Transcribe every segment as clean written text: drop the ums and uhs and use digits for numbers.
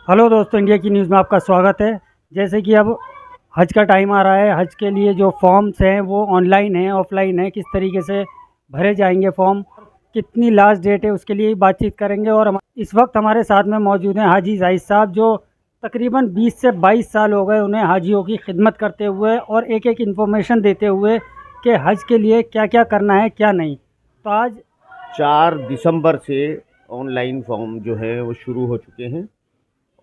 Hello दोस्तों, India की news में आपका स्वागत है। जैसे कि अब हज का टाइम आ रहा है, हज के लिए जो फॉर्म्स हैं वो ऑनलाइन हैं, ऑफलाइन हैं, किस तरीके से भरे जाएंगे फॉर्म, कितनी लास्ट डेट है, उसके लिए बातचीत करेंगे। और इस वक्त हमारे साथ में मौजूद हैं हाजी जाहिद साहब, जो तकरीबन 20 से 22 साल हो गए उन्हें हाजियों की खिदमत करते हुए और एक एक इन्फॉर्मेशन देते हुए कि हज के लिए क्या क्या करना है क्या नहीं। तो आज 4 दिसंबर से ऑनलाइन फॉर्म जो है वो शुरू हो चुके हैं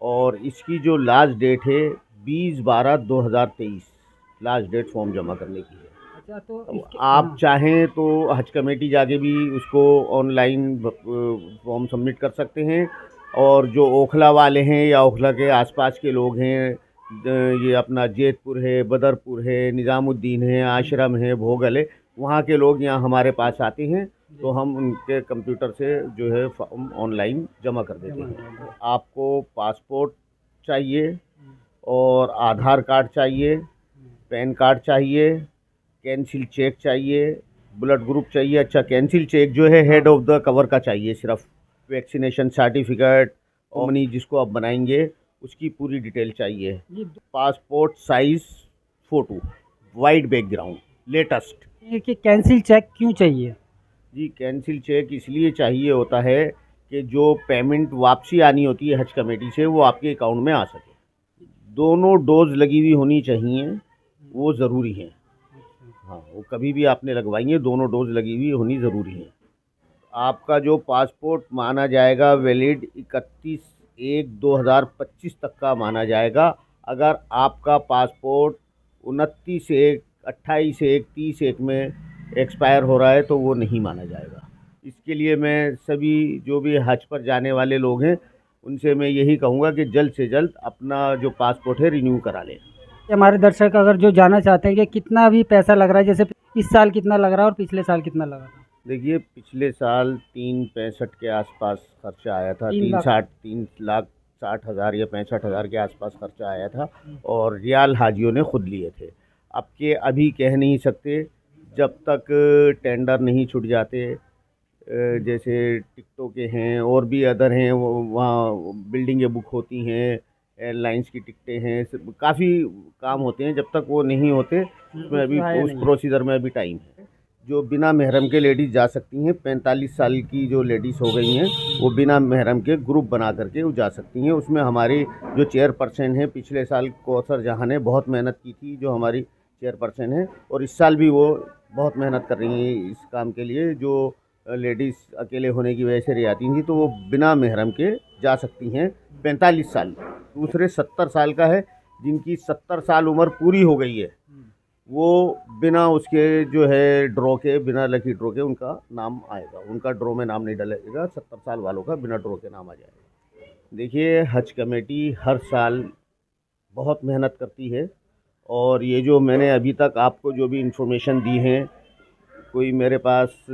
और इसकी जो लास्ट डेट है 20/12/2023 लास्ट डेट फॉर्म जमा करने की है। अच्छा, तो अब इसके आप हाँ। चाहें तो हज कमेटी जाके भी उसको ऑनलाइन फॉर्म सबमिट कर सकते हैं। और जो ओखला वाले हैं या ओखला के आसपास के लोग हैं, ये अपना जैतपुर है, बदरपुर है, निज़ामुद्दीन है, आश्रम है, भोगल है, वहाँ के लोग यहाँ हमारे पास आते हैं तो हम उनके कंप्यूटर से जो है फॉर्म ऑनलाइन जमा कर देते जमा हैं। करेंगे। आपको पासपोर्ट चाहिए और आधार कार्ड चाहिए, पैन कार्ड चाहिए, कैंसिल चेक चाहिए, ब्लड ग्रुप चाहिए। अच्छा, कैंसिल चेक जो है हेड ऑफ द कवर का चाहिए सिर्फ। वैक्सीनेशन सर्टिफिकेट और मनी जिसको आप बनाएंगे उसकी पूरी डिटेल चाहिए। ये passport size photo, white background, latest. ये कि कैंसिल चेक क्यों चाहिए? जी, कैंसिल चेक इसलिए चाहिए होता है कि जो पेमेंट वापसी आनी होती है हज कमेटी से वो आपके अकाउंट में आ सके। दोनों डोज लगी हुई होनी चाहिए, वो ज़रूरी है। हाँ, वो कभी भी आपने लगवाई है, दोनों डोज लगी हुई होनी ज़रूरी है। आपका जो पासपोर्ट माना जाएगा वैलिड 31/1/2025 तक का माना जाएगा। अगर आपका पासपोर्ट 29/1, 28/1, 30/1 में एक्सपायर हो रहा है तो वो नहीं माना जाएगा। इसके लिए मैं सभी जो भी हज पर जाने वाले लोग हैं उनसे मैं यही कहूँगा कि जल्द से जल्द अपना जो पासपोर्ट है रिन्यू करा लें। हमारे दर्शक अगर जो जानना चाहते हैं कि कितना भी पैसा लग रहा है, जैसे इस साल कितना लग रहा है और पिछले साल कितना लगा था? देखिए, पिछले साल 365 के आसपास खर्चा आया था, 3 लाख। 3,60,000 या 65,000 के आसपास खर्चा आया था और रियाल हाजियों ने खुद लिए थे। अब के अभी कह नहीं सकते जब तक टेंडर नहीं छूट जाते। जैसे टिकटों के हैं और भी अदर हैं, वो वहाँ बिल्डिंगें बुक होती हैं, एयरलाइंस की टिकटें हैं, काफ़ी काम होते हैं। जब तक वो नहीं होते उसमें कुछ अभी आया उस नहीं है। प्रोसीजर में अभी टाइम है। जो बिना महरम के लेडीज़ जा सकती हैं, 45 साल की जो लेडीज़ हो गई हैं वो बिना महरम के ग्रुप बना करके वो जा सकती हैं। उसमें हमारी जो चेयरपर्सन है, पिछले साल कौसर जहाँ ने बहुत मेहनत की थी, जो हमारी चेयरपर्सन है, और इस साल भी वो बहुत मेहनत कर रही हैं इस काम के लिए। जो लेडीज़ अकेले होने की वजह से रियाती थी तो वो बिना महरम के जा सकती हैं 45 साल। दूसरे 70 साल का है, जिनकी 70 साल उम्र पूरी हो गई है, वो बिना उसके जो है ड्रॉ के, बिना लकी ड्रॉ के उनका नाम आएगा। उनका ड्रॉ में नाम नहीं डलेगा, 70 साल वालों का बिना ड्रॉ के नाम आ जाएगा। देखिए, हज कमेटी हर साल बहुत मेहनत करती है और ये जो मैंने अभी तक आपको जो भी इंफॉर्मेशन दी हैं, कोई मेरे पास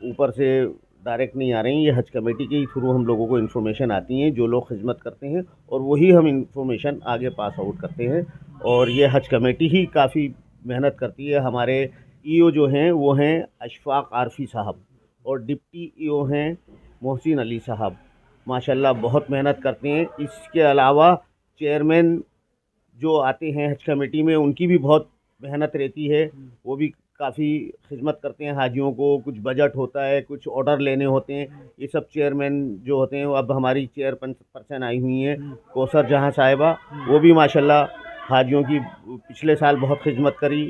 ऊपर से डायरेक्ट नहीं आ रही। ये हज कमेटी के ही थ्रू हम लोगों को इन्फॉर्मेशन आती हैं, जो लोग खिदमत करते हैं, और वही हम इन्फॉर्मेशन आगे पास आउट करते हैं। और ये हज कमेटी ही काफ़ी मेहनत करती है। हमारे ईओ जो हैं वो हैं अशफाक आरफी साहब, और डिप्टी ईओ हैं मोहसिन अली साहब। माशाल्लाह बहुत मेहनत करते हैं। इसके अलावा चेयरमैन जो आते हैं हज कमेटी में, उनकी भी बहुत मेहनत रहती है। वो भी काफ़ी खिदमत करते हैं हाजियों को। कुछ बजट होता है, कुछ ऑर्डर लेने होते हैं, ये सब चेयरमैन जो होते हैं, वो अब हमारी चेयरपर्सन आई हुई हैं कौसर जहाँ साहिबा, वो भी माशाल्लाह हाजियों की पिछले साल बहुत खिदमत करी,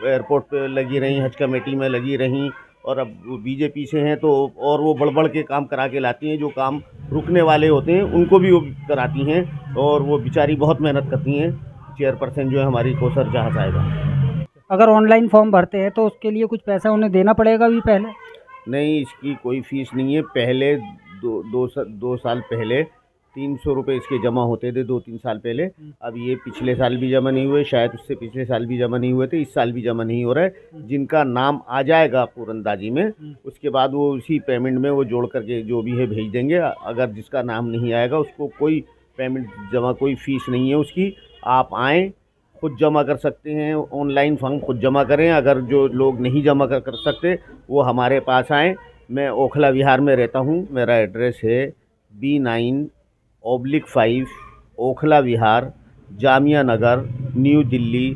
एयरपोर्ट पे लगी रहीं, हज कमेटी में लगी रहीं। और अब वो बीजेपी से हैं तो और वो बढ़ बढ़ के काम करा के लाती हैं। जो काम रुकने वाले होते हैं उनको भी वो कराती हैं, और वो बेचारी बहुत मेहनत करती हैं, चेयरपर्सन जो है हमारी कौसर जहाँ साहिबा। अगर ऑनलाइन फॉर्म भरते हैं तो उसके लिए कुछ पैसा उन्हें देना पड़ेगा भी पहले? नहीं, इसकी कोई फ़ीस नहीं है। पहले 2 साल पहले 300 रुपये इसके जमा होते थे, 2-3 साल पहले। अब ये पिछले साल भी जमा नहीं हुए, शायद उससे पिछले साल भी जमा नहीं हुए थे, इस साल भी जमा नहीं हो रहा है। जिनका नाम आ जाएगा पूरंदाजी में, उसके बाद वो उसी पेमेंट में वो जोड़ करके जो भी है भेज देंगे। अगर जिसका नाम नहीं आएगा उसको कोई पेमेंट जमा, कोई फ़ीस नहीं है उसकी। आप आएँ, खुद जमा कर सकते हैं, ऑनलाइन फॉर्म खुद जमा करें। अगर जो लोग नहीं जमा कर सकते वो हमारे पास आएँ। मैं ओखला विहार में रहता हूँ, मेरा एड्रेस है B9/5 ओखला विहार, Jamia Nagar, new Delhi.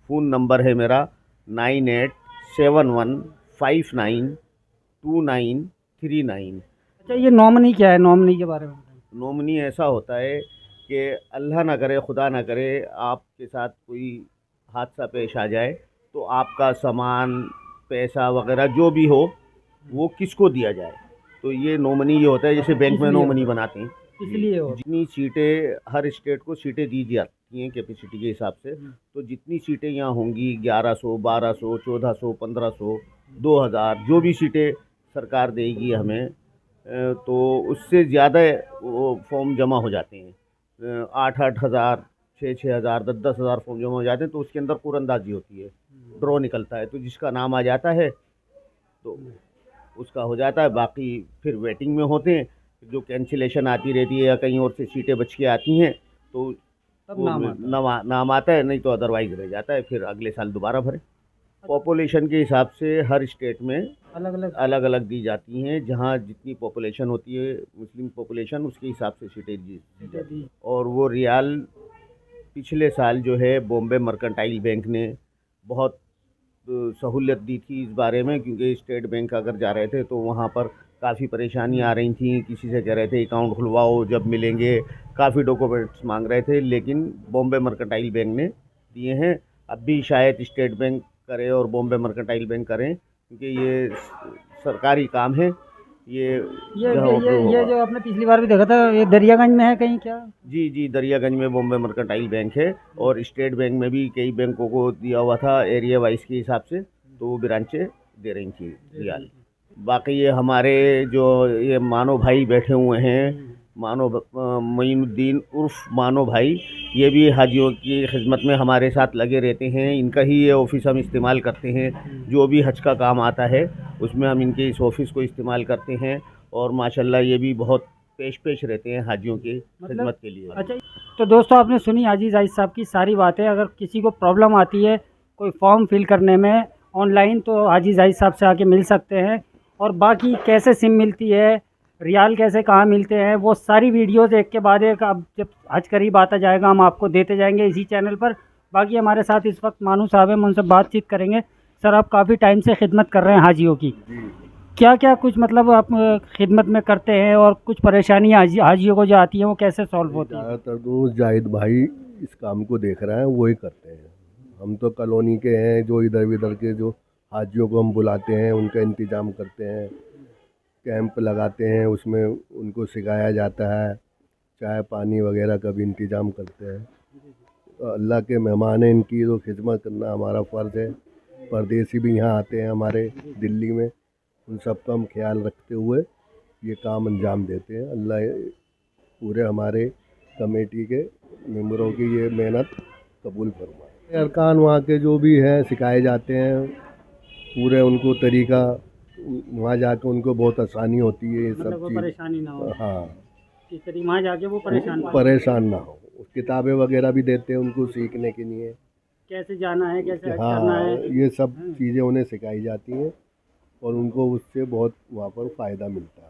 Phone number है मेरा 9871592939। अच्छा, ये नॉमिनी क्या है? नॉमिनी के बारे में बताइए। नॉमिनी ऐसा होता है कि अल्लाह ना करे, खुदा ना करे, आपके साथ कोई हादसा पेश आ जाए तो आपका सामान, पैसा वगैरह जो भी हो वो किसको दिया जाए। तो ये नॉमिनी ये होता है, जैसे बैंक में इसलिए नॉमिनी होता बनाते हैं। इसलिए हो। जितनी सीटें, हर स्टेट को सीटें दी जाती हैं कैपेसिटी के हिसाब से। तो जितनी सीटें यहाँ होंगी 1100, 1200, 1400, 1500, 2000, जो भी सीटें सरकार देगी हमें, तो उससे ज़्यादा वो फॉर्म जमा हो जाते हैं। 8-8 हज़ार, 6-6 हज़ार, 10-10 हज़ार फॉर्म जमा हो जाते हैं। तो उसके अंदर कुरंदाजी होती है, ड्रॉ निकलता है। तो जिसका नाम आ जाता है तो उसका हो जाता है, बाकी फिर वेटिंग में होते हैं। जो कैंसिलेशन आती रहती है या कहीं और से सीटें बच के आती हैं तो तब वो नाम आता है, नहीं तो अदरवाइज़ रह जाता है, फिर अगले साल दोबारा भरें। पॉपुलेशन के हिसाब से हर स्टेट में अलग अलग। अलग अलग दी जाती हैं। जहाँ जितनी पॉपुलेशन होती है, मुस्लिम पॉपुलेशन, उसके हिसाब से सीटें दी जाती हैं। और वो रियाल पिछले साल जो है बॉम्बे मर्केंटाइल बैंक ने बहुत सहूलियत दी थी इस बारे में, क्योंकि स्टेट बैंक अगर जा रहे थे तो वहाँ पर काफ़ी परेशानी आ रही थी। किसी से कह रहे थे अकाउंट खुलवाओ, जब मिलेंगे, काफ़ी डॉक्यूमेंट्स मांग रहे थे, लेकिन बॉम्बे मर्केंटाइल बैंक ने दिए हैं। अब भी शायद स्टेट बैंक करे और बॉम्बे मर्केंटाइल बैंक करें, क्योंकि ये सरकारी काम है। ये ये जो आपने पिछली बार भी देखा था, ये दरियागंज में है कहीं क्या? जी, दरियागंज में बॉम्बे मर्केंटाइल बैंक है। और स्टेट बैंक में भी कई बैंकों को दिया हुआ था एरिया वाइज के हिसाब से, तो वो ब्रांचें दे रही थी रियाल। बाकी ये हमारे जो ये मानो भाई बैठे हुए हैं, मोइनुद्दीन उर्फ मानो भाई, ये भी हाजियों की खिदमत में हमारे साथ लगे रहते हैं। इनका ही ये ऑफ़िस हम इस्तेमाल करते हैं। जो भी हज का काम आता है उसमें हम इनके इस ऑफ़िस को इस्तेमाल करते हैं। और माशाल्लाह ये भी बहुत पेश रहते हैं हाजियों की खिदमत के लिए। अच्छा, तो दोस्तों आपने सुनी हाजी जाहिद साहब की सारी बातें। अगर किसी को प्रॉब्लम आती है कोई फॉर्म फिल करने में ऑनलाइन, तो हाजी जाहिद साहब से आके मिल सकते हैं। और बाकी कैसे सिम मिलती है, रियाल कैसे कहाँ मिलते हैं, वो सारी वीडियोज़ एक के बाद एक, अब जब हज करीब आता जाएगा हम आपको देते जाएंगे इसी चैनल पर। बाकी हमारे साथ इस वक्त मानू साहब हैं, हम उनसे बातचीत करेंगे। सर, आप काफ़ी टाइम से खिदमत कर रहे हैं हाजियों की, क्या क्या कुछ मतलब आप खिदमत में करते हैं, और कुछ परेशानियाँ हाजियों को जो आती हैं वो कैसे सॉल्व होती हैं? ज़्यादातर तो जाहिद भाई इस काम को देख रहे हैं, वही करते हैं। हम तो कॉलोनी के हैं, जो इधर उधर के जो हाजियों को हम बुलाते हैं, उनका इंतज़ाम करते हैं, कैंप लगाते हैं, उसमें उनको सिखाया जाता है, चाय पानी वगैरह का भी इंतज़ाम करते हैं। तो अल्लाह के मेहमान हैं, इनकी तो खिदमत करना हमारा फ़र्ज़ है। परदेसी भी यहाँ आते हैं हमारे दिल्ली में, उन सब का हम ख्याल रखते हुए ये काम अंजाम देते हैं। अल्लाह पूरे हमारे कमेटी के मेंबरों की ये मेहनत कबूल फरमाए। अरकान वहाँ के जो भी हैं सिखाए जाते हैं, पूरे उनको तरीका, वहाँ जाके उनको बहुत आसानी होती है ये सब मतलब चीज़। परेशानी ना हो, हाँ, इस तरीके वहाँ जाके वो परेशान ना हो। किताबें वगैरह भी देते हैं उनको सीखने के लिए, कैसे जाना है, कैसे हज करना हाँ, है। ये सब चीज़ें उन्हें सिखाई जाती हैं और उनको उससे बहुत वहाँ पर फ़ायदा मिलता है।